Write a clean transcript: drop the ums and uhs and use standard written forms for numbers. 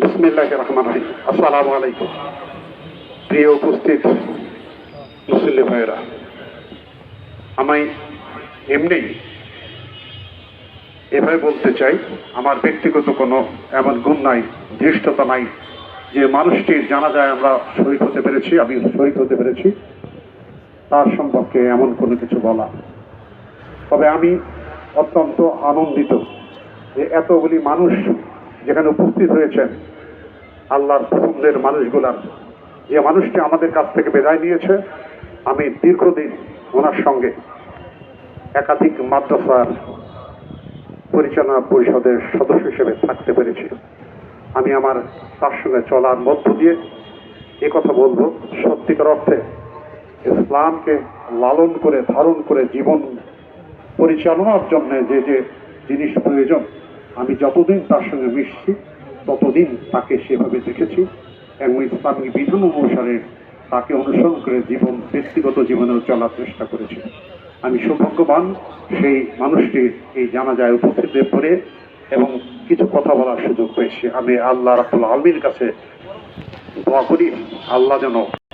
বিসমিল্লাহির রহমানির রহিম। আসসালামু আলাইকুম। প্রিয় উপস্থিত মুসল্লি ভাইয়েরা, আমি এমনি এভাবে বলতে চাই, আমার ব্যক্তিগত কোনো এমন গুণ নাই, ধৃষ্টতা নাই যে মানুষটির জানাজায় আমরা শহীদ হতে পেরেছি, আমি শহীদ হতে পেরেছি, তার সম্পর্কে এমন কোনো কিছু বলা। তবে আমি অত্যন্ত আনন্দিত যে এতগুলি মানুষ যেখানে উপস্থিত হয়েছেন, আল্লাহর পছন্দের মানুষগুলার, যে মানুষটি আমাদের কাছ থেকে বিদায় নিয়েছে। আমি দীর্ঘদিন ওনার সঙ্গে একাধিক মাদ্রাসার পরিচালনা পরিষদের সদস্য হিসেবে থাকতে পেরেছি। আমি আমার তার সঙ্গে চলার মধ্য দিয়ে কথা বলবো, সত্যিকার অর্থে ইসলামকে লালন করে ধারণ করে জীবন পরিচালনার জন্য যে যে জিনিস প্রয়োজন, আমি যতদিন তার সঙ্গে মিশছি ততদিন তাকে সেভাবে দেখেছি এবং ইসলামিক বিধান অনুসারে তাকে অনুসরণ করে ব্যক্তিগত জীবনেও চলার চেষ্টা করেছি। আমি সৌভাগ্যবান সেই মানুষটির এই জানাজায় উপস্থিত পড়ে এবং কিছু কথা বলার সুযোগ পেয়েছি। আমি আল্লাহ রাব্বুল আলামিনের কাছে দোয়া করি, আল্লাহ যেন